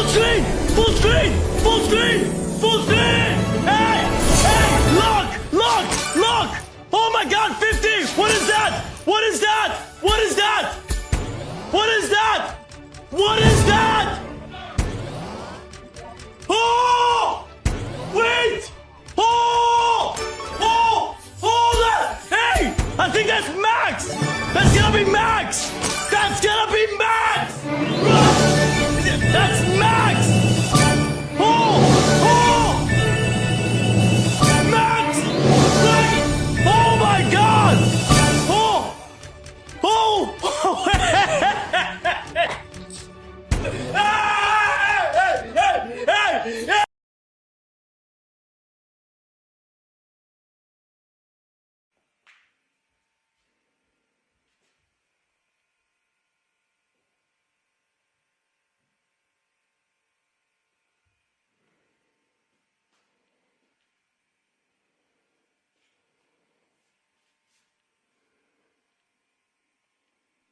screen! Full screen! Full screen! Full screen! Hey! Hey! Lock! Lock! Lock! Oh my god, 50! What is that? What is that? What is that? What is that? What is that? Oh! Wait! Oh! Oh! Oh! That! Hey! I think that's Max! That's gonna be Max! That's gonna be Max! That's Max! Oh! Oh! Max! Max! Oh my god! Oh! Oh! Hey!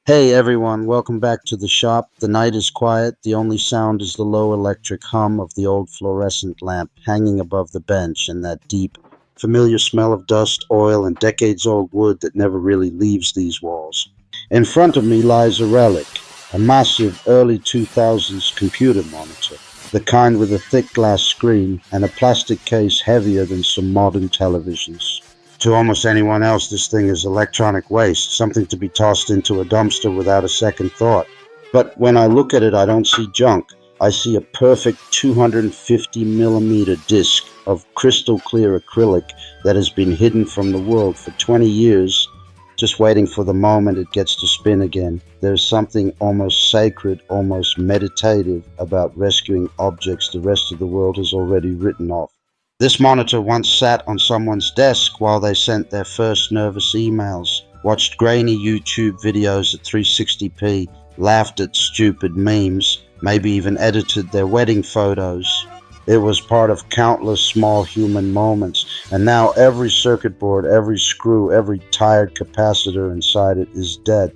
Hey everyone, welcome back to the shop. The night is quiet. The only sound is the low electric hum of the old fluorescent lamp hanging above the bench and that deep, familiar smell of dust, oil, and decades-old wood that never really leaves these walls. In front of me lies a relic, a massive early 2000s computer monitor, the kind with a thick glass screen and a plastic case heavier than some modern televisions. To almost anyone else, this thing is electronic waste, something to be tossed into a dumpster without a second thought. But when I look at it, I don't see junk. I see a perfect 250mm disc of crystal clear acrylic that has been hidden from the world for 20 years, just waiting for the moment it gets to spin again. There's something almost sacred, almost meditative about rescuing objects the rest of the world has already written off. This monitor once sat on someone's desk while they sent their first nervous emails, watched grainy YouTube videos at 360p, laughed at stupid memes, maybe even edited their wedding photos. It was part of countless small human moments, and now every circuit board, every screw, every tired capacitor inside it is dead,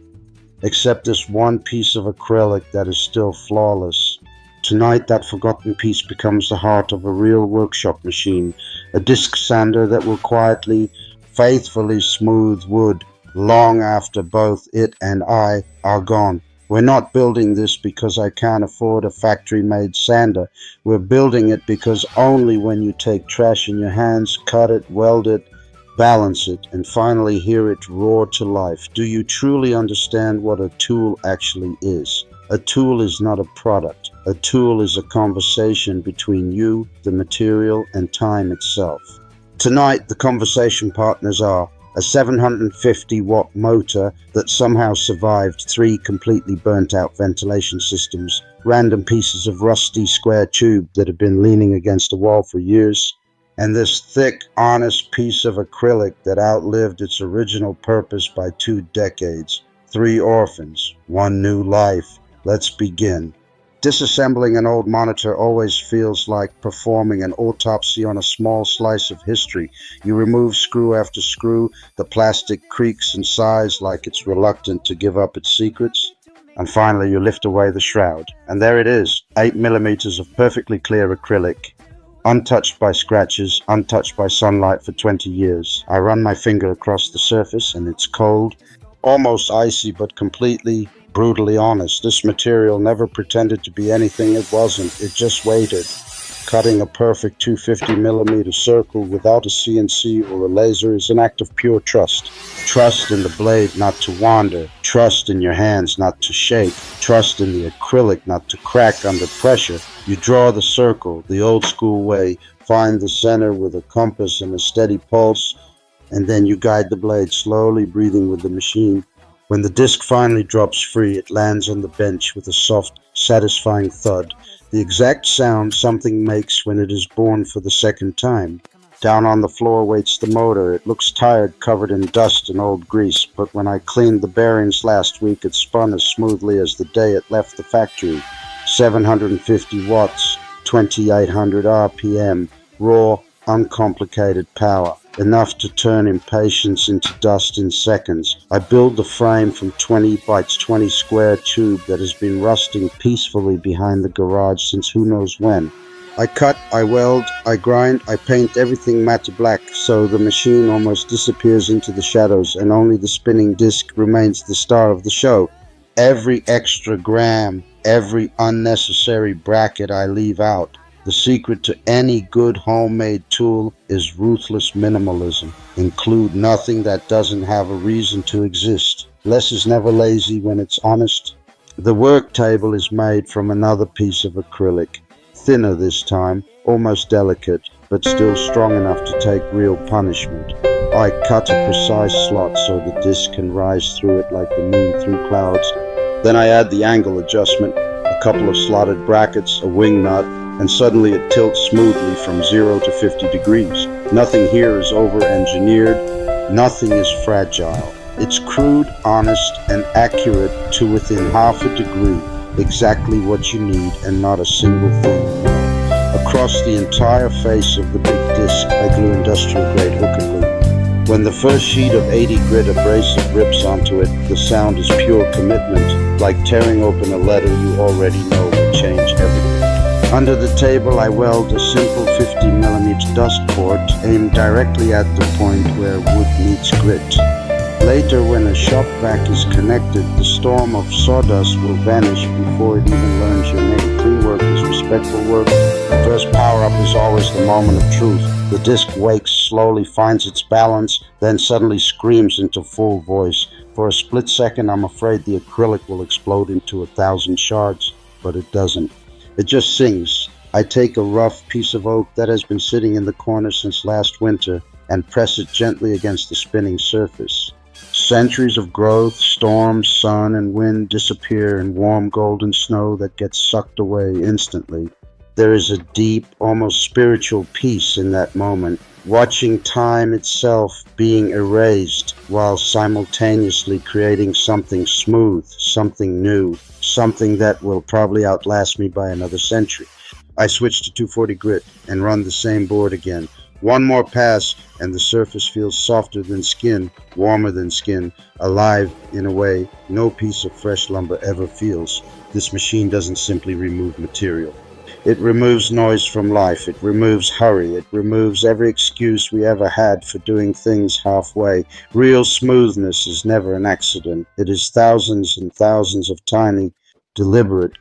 except this one piece of acrylic that is still flawless. Tonight, that forgotten piece becomes the heart of a real workshop machine, a disc sander that will quietly, faithfully smooth wood long after both it and I are gone. We're not building this because I can't afford a factory-made sander. We're building it because only when you take trash in your hands, cut it, weld it, balance it, and finally hear it roar to life, do you truly understand what a tool actually is. A tool is not a product. A tool is a conversation between you, the material, and time itself. Tonight, the conversation partners are a 750-watt motor that somehow survived 3 completely burnt-out ventilation systems, random pieces of rusty square tube that have been leaning against a wall for years, and this thick, honest piece of acrylic that outlived its original purpose by 2 decades. 3 orphans, 1 new life. Let's begin. Disassembling an old monitor always feels like performing an autopsy on a small slice of history. You remove screw after screw, the plastic creaks and sighs like it's reluctant to give up its secrets, and finally you lift away the shroud. And there it is, 8mm of perfectly clear acrylic, untouched by scratches, untouched by sunlight for 20 years. I run my finger across the surface and it's cold, almost icy, but completely brutally honest. This material never pretended to be anything it wasn't. It just waited, cutting a perfect 250mm circle without a CNC or a laser is an act of pure trust. Trust in the blade not to wander, trust in your hands not to shake, trust in the acrylic not to crack under pressure. You draw the circle the old school way, find the center with a compass and a steady pulse, and then you guide the blade slowly, breathing with the machine. When the disc finally drops free, it lands on the bench with a soft, satisfying thud, the exact sound something makes when it is born for the second time. Down on the floor waits the motor. It looks tired, covered in dust and old grease, but when I cleaned the bearings last week, it spun as smoothly as the day it left the factory. 750 watts, 2800 RPM, raw, uncomplicated power. enough to turn impatience into dust in seconds. I build the frame from 20 by 20 square tube that has been rusting peacefully behind the garage since who knows when. I cut, I weld, I grind, I paint everything matte black so the machine almost disappears into the shadows and only the spinning disc remains the star of the show. Every extra gram, every unnecessary bracket I leave out. The secret to any good homemade tool is ruthless minimalism. Include nothing that doesn't have a reason to exist. Less is never lazy when it's honest. The work table is made from another piece of acrylic. Thinner this time, almost delicate, but still strong enough to take real punishment. I cut a precise slot so the disc can rise through it like the moon through clouds. Then I add the angle adjustment, a couple of slotted brackets, a wing nut, and suddenly it tilts smoothly from 0 to 50 degrees. Nothing here is over-engineered, nothing is fragile. It's crude, honest, and accurate to within half a degree, exactly what you need and not a single thing. Across the entire face of the big disc, I glue industrial-grade hook and loop. When the first sheet of 80 grit abrasive rips onto it, the sound is pure commitment, like tearing open a letter you already know will change everything. Under the table, I weld a simple 50mm dust port aimed directly at the point where wood meets grit. Later, when a shop vac is connected, the storm of sawdust will vanish before it even learns your name. Clean work is respectful work. The first power-up is always the moment of truth. The disc wakes, slowly finds its balance, then suddenly screams into full voice. For a split second, I'm afraid the acrylic will explode into 1,000 shards, but it doesn't. It just sings. I take a rough piece of oak that has been sitting in the corner since last winter and press it gently against the spinning surface. Centuries of growth, storms, sun, and wind disappear in warm golden snow that gets sucked away instantly. There is a deep, almost spiritual peace in that moment, watching time itself being erased while simultaneously creating something smooth, something new, something that will probably outlast me by another century. I switch to 240 grit and run the same board again. One more pass and the surface feels softer than skin, warmer than skin, alive in a way no piece of fresh lumber ever feels. This machine doesn't simply remove material. It removes noise from life. It removes hurry. It removes every excuse we ever had for doing things halfway. Real smoothness is never an accident. It is thousands and thousands of tiny, deliberate